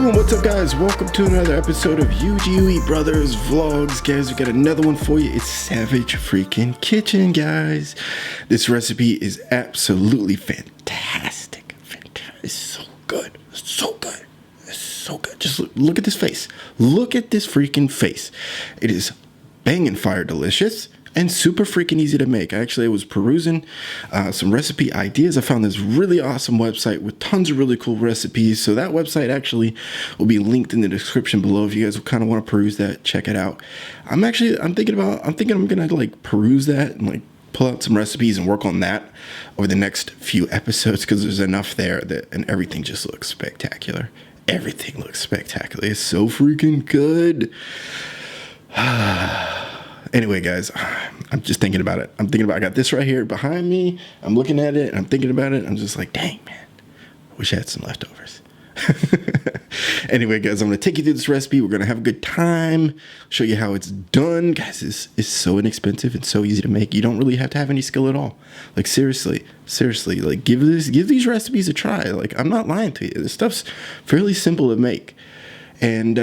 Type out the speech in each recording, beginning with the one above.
Boom, what's up guys? Welcome to another episode of UGUEBROTHERS vlogs. Guys, we got another one for you. It's Savage Freaking Kitchen, guys. This recipe is absolutely fantastic. It's so good. It's so good. It's so good. Just look at this face. Look at this freaking face. It is banging fire delicious and super freaking easy to make. I was perusing some recipe ideas. I found this really awesome website with tons of really cool recipes. So that website actually will be linked in the description below if you guys kind of want to peruse that. Check it out. I'm thinking I'm gonna like peruse that and like pull out some recipes and work on that over the next few episodes because there's enough there and everything just looks spectacular. Everything looks spectacular. It's so freaking good. Anyway, guys, I'm just thinking about it. I got this right here behind me. I'm looking at it and I'm thinking about it. I'm just like, dang, man, I wish I had some leftovers. Anyway, guys, I'm going to take you through this recipe. We're going to have a good time, show you how it's done. Guys, it's so inexpensive and so easy to make. You don't really have to have any skill at all. Like, seriously, like give these recipes a try. Like, I'm not lying to you. This stuff's fairly simple to make. And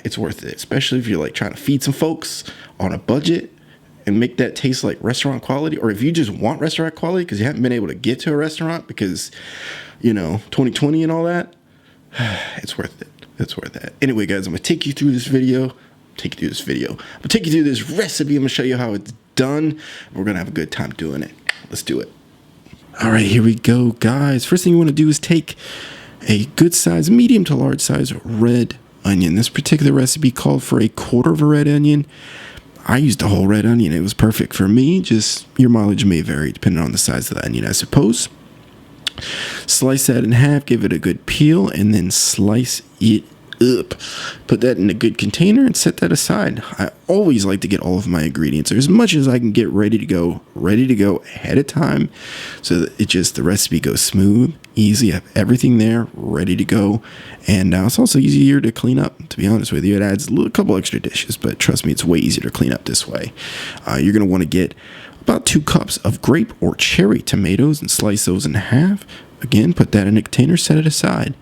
it's worth it, especially if you're like trying to feed some folks on a budget and make that taste like restaurant quality, or if you just want restaurant quality because you haven't been able to get to a restaurant because, 2020 and all that. It's worth it. It's worth it. Anyway, guys, I'm gonna take you through this video. I'm gonna take you through this recipe. I'm gonna show you how it's done. We're gonna have a good time doing it. Let's do it. All right, here we go, guys. First thing you want to do is take a good size, medium to large size red onion. This particular recipe called for a quarter of a red onion. I used a whole red onion. It was perfect for me. Just your mileage may vary depending on the size of the onion, I suppose. Slice that in half, give it a good peel, and then slice it up. Put that in a good container and set that aside. I always like to get all of my ingredients, or as much as I can get ready to go ahead of time, so that the recipe goes smooth, easy. I have everything there ready to go, and it's also easier to clean up. To be honest with you, it adds a couple extra dishes, but trust me, it's way easier to clean up this way. You're gonna want to get about 2 cups of grape or cherry tomatoes and slice those in half. Again, put that in a container, set it aside.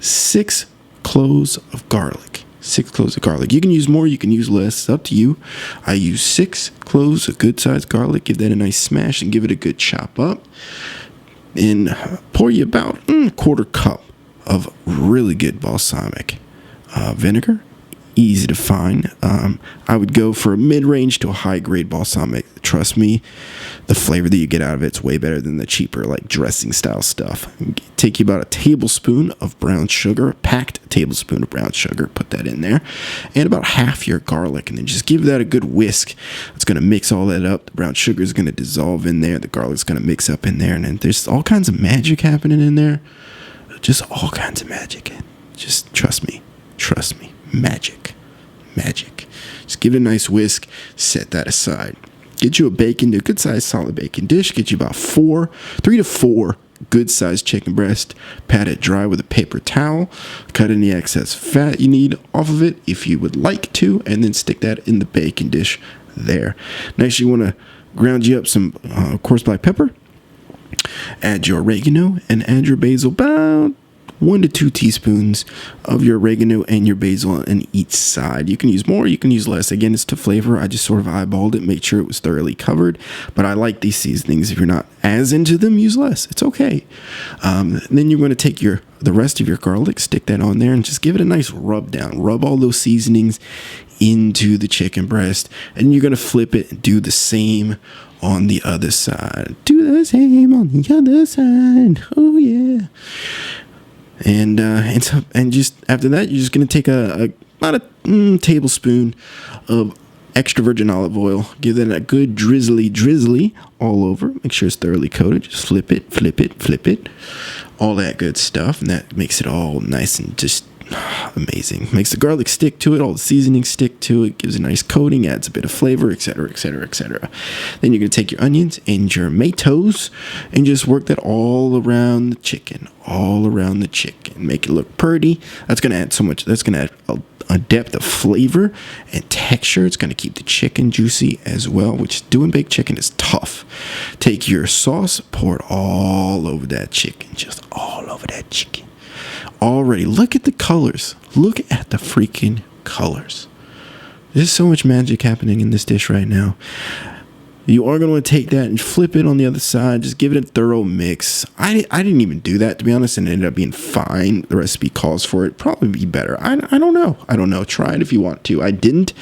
6 cloves of garlic. 6 cloves of garlic. You can use more, you can use less. It's up to you. I use 6 cloves of good sized garlic. Give that a nice smash and give it a good chop up. And pour you about a quarter cup of really good balsamic vinegar. Easy to find. I would go for a mid-range to a high-grade balsamic. Trust me, the flavor that you get out of it's way better than the cheaper like dressing style stuff. Take you about a tablespoon of brown sugar, packed tablespoon of brown sugar, put that in there, and about half your garlic, and then just give that a good whisk. It's going to mix all that up. The brown sugar is going to dissolve in there. The garlic's going to mix up in there, and then there's all kinds of magic happening in there. Just all kinds of magic. Just trust me. Magic. Just give it a nice whisk, set that aside. Get you a good sized solid bacon dish. Get you about 3 to 4 good sized chicken breast. Pat it dry with a paper towel. Cut any excess fat you need off of it if you would like to, and then stick that in the bacon dish there. Next, you want to ground you up some coarse black pepper. Add your oregano and add your basil, about 1 to 2 teaspoons of your oregano and your basil on each side. You can use more, you can use less. Again, it's to flavor. I just sort of eyeballed it, made sure it was thoroughly covered. But I like these seasonings. If you're not as into them, use less. It's okay. Then you're going to take the rest of your garlic, stick that on there, and just give it a nice rub down. Rub all those seasonings into the chicken breast. And you're going to flip it and do the same on the other side. Do the same on the other side. Oh, yeah. And just after that, you're just going to take about a tablespoon of extra virgin olive oil. Give that a good drizzly all over. Make sure it's thoroughly coated. Just flip it. All that good stuff. And that makes it all nice and just amazing. Makes the garlic stick to it. All the seasonings stick to it. Gives a nice coating. Adds a bit of flavor, etc. Then you're going to take your onions and your tomatoes and just work that all around the chicken. Make it look pretty. That's going to add so much. That's going to add a depth of flavor and texture. It's going to keep the chicken juicy as well, which doing baked chicken is tough. Take your sauce, pour it all over that chicken. Just all over that chicken. already. Look at the colors. Look at the freaking colors. There's so much magic happening in this dish right now. You are going to want to take that and flip it on the other side. Just give it a thorough mix. I didn't even do that, to be honest, and it ended up being fine. The recipe calls for it. Probably be better. I don't know. I don't know. Try it if you want to. I didn't,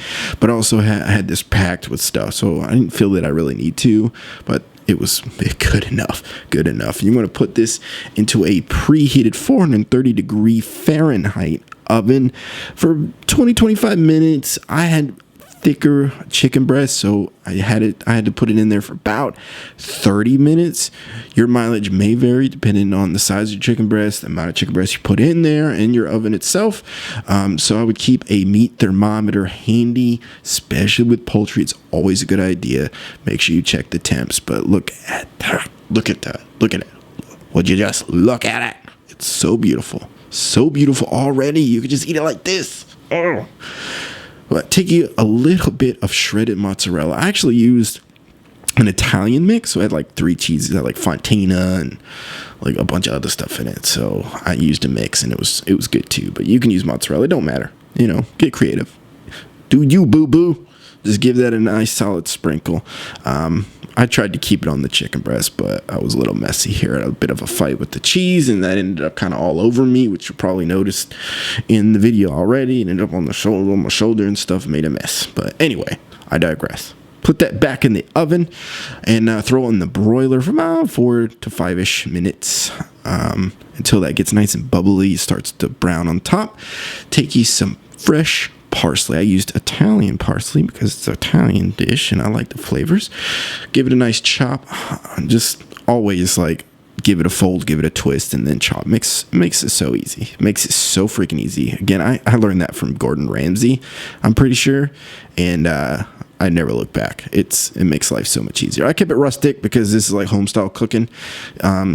but I also had this packed with stuff, so I didn't feel that I really need to, but it was good enough. Good enough. You want to put this into a preheated 430 degree Fahrenheit oven for 20-25 minutes. I had thicker chicken breast, so I had to put it in there for about 30 minutes. Your mileage may vary depending on the size of your chicken breast, the amount of chicken breast you put in there, and your oven itself. So I would keep a meat thermometer handy, especially with poultry. It's always a good idea. Make sure you check the temps. But look at that. Look at that. Look at it. Would you just look at it? It's so beautiful. So beautiful already. You could just eat it like this. Oh. But take you a little bit of shredded mozzarella. I actually used an Italian mix, so I had like 3 cheeses. I had like Fontina and like a bunch of other stuff in it. So I used a mix, and it was good too. But you can use mozzarella. It don't matter. Get creative. Do you, boo-boo. Just give that a nice solid sprinkle. I tried to keep it on the chicken breast, but I was a little messy here. I had a bit of a fight with the cheese, and that ended up kind of all over me, which you probably noticed in the video already. It ended up on my shoulder and stuff, made a mess. But anyway, I digress. Put that back in the oven and throw it in the broiler for about 4 to 5-ish minutes until that gets nice and bubbly, starts to brown on top. Take you some fresh parsley. I used Italian parsley because it's an Italian dish and I like the flavors. Give it a nice chop. Just always like give it a fold, give it a twist, and then chop. Makes it so easy. Makes it so freaking easy. Again, I learned that from Gordon Ramsay, I'm pretty sure, and I never look back. It makes life so much easier. I kept it rustic because this is like home style cooking.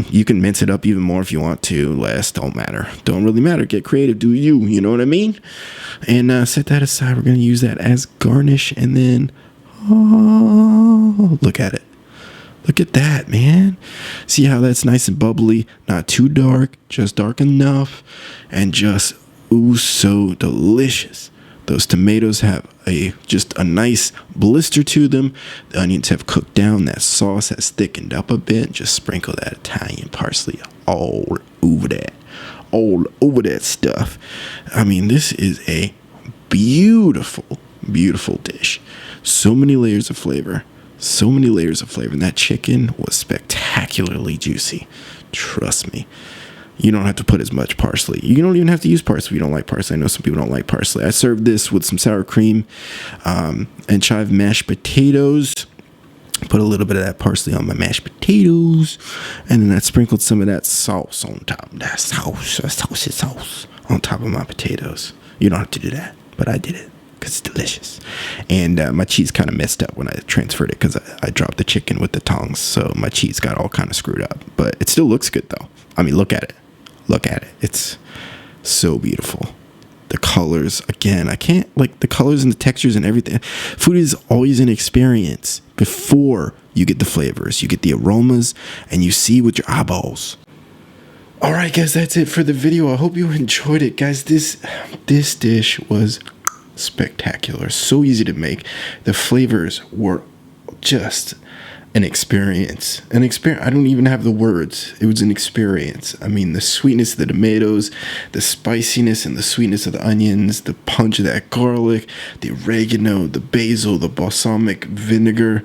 You can mince it up even more if you want to. Less don't matter. Don't really matter. Get creative. Do you? You know what I mean? And set that aside. We're gonna use that as garnish, and then look at it. Look at that, man. See how that's nice and bubbly, not too dark, just dark enough, and just so delicious. Those tomatoes have just a nice blister to them. The onions have cooked down. That sauce has thickened up a bit. Just sprinkle that Italian parsley all over that. All over that stuff. I mean, this is a beautiful, beautiful dish. So many layers of flavor. So many layers of flavor. And that chicken was spectacularly juicy. Trust me. You don't have to put as much parsley. You don't even have to use parsley if you don't like parsley. I know some people don't like parsley. I served this with some sour cream and chive mashed potatoes. Put a little bit of that parsley on my mashed potatoes. And then I sprinkled some of that sauce on top. That sauce on top of my potatoes. You don't have to do that, but I did it because it's delicious. And my cheese kind of messed up when I transferred it because I dropped the chicken with the tongs. So my cheese got all kind of screwed up. But it still looks good, though. I mean, look at it. Look at it. It's so beautiful. The colors, again, I can't, like the colors and the textures and everything. Food is always an experience before you get the flavors. You get the aromas and you see with your eyeballs. All right, guys, that's it for the video. I hope you enjoyed it, guys. This dish was spectacular. So easy to make. The flavors were just an experience. I don't even have the words. It was an experience. I mean, the sweetness of the tomatoes, the spiciness and the sweetness of the onions, the punch of that garlic, the oregano, the basil, the balsamic vinegar.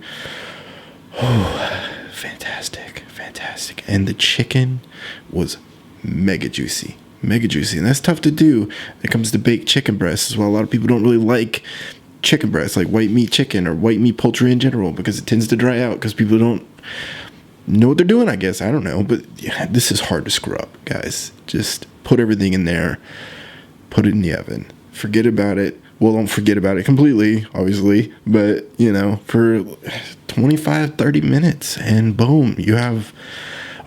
Oh, fantastic. Fantastic. And the chicken was mega juicy. Mega juicy. And that's tough to do when it comes to baked chicken breasts as well. A lot of people don't really like chicken breast, like white meat chicken or white meat poultry in general, because it tends to dry out because people don't know what they're doing, I guess. I don't know. But yeah, this is hard to screw up, guys. Just put everything in there, put it in the oven, forget about it. Well, don't forget about it completely, obviously, but for 25-30 minutes, and boom, you have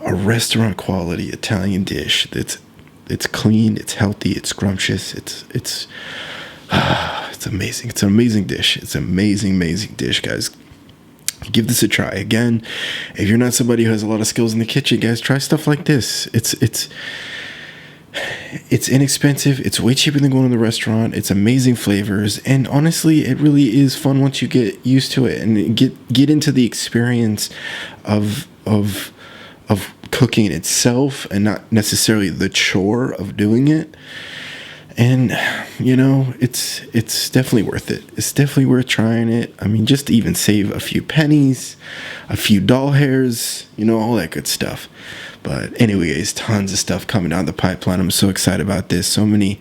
a restaurant quality Italian dish it's clean, it's healthy, it's scrumptious, it's amazing. It's an amazing dish. It's an amazing dish, guys. Give this a try. Again, if you're not somebody who has a lot of skills in the kitchen, guys, try stuff like this. It's inexpensive. It's way cheaper than going to the restaurant. It's amazing flavors, and honestly, it really is fun once you get used to it and get into the experience of cooking itself, and not necessarily the chore of doing it. And you know, it's definitely worth it. It's definitely worth trying it. I mean, just to even save a few pennies, a few doll hairs, you know, all that good stuff. But anyways, tons of stuff coming down the pipeline. I'm so excited about this. So many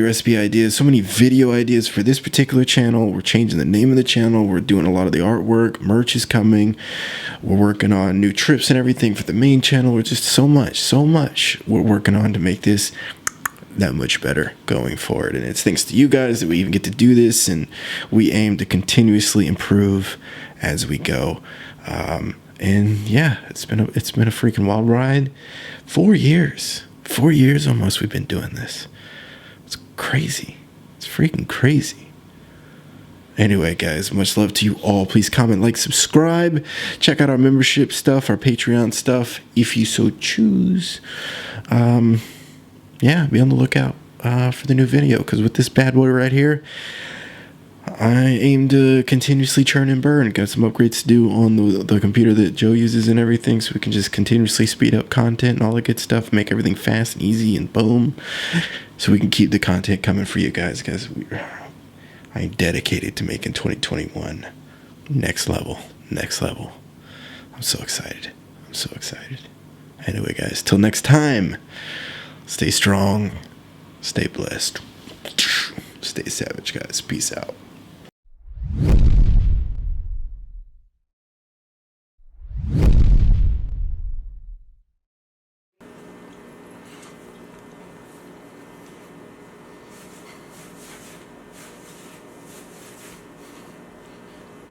recipe ideas, so many video ideas for this particular channel. We're changing the name of the channel. We're doing a lot of the artwork. Merch is coming. We're working on new trips and everything for the main channel. We're just so much we're working on to make this that much better going forward. And it's thanks to you guys that we even get to do this, and we aim to continuously improve as we go. And yeah, it's been a freaking wild ride. 4 years almost we've been doing this. It's crazy. It's freaking crazy. Anyway, guys, much love to you all. Please comment, like, subscribe. Check out our membership stuff, our Patreon stuff, if you so choose. Yeah, be on the lookout for the new video, because with this bad boy right here, I aim to continuously churn and burn. Got some upgrades to do on the computer that Joe uses and everything, so we can just continuously speed up content and all the good stuff, make everything fast and easy, and boom, so we can keep the content coming for you guys. I am dedicated to making 2021 next level. I'm so excited. Anyway, guys, till next time, stay strong, stay blessed, stay savage, guys. Peace out.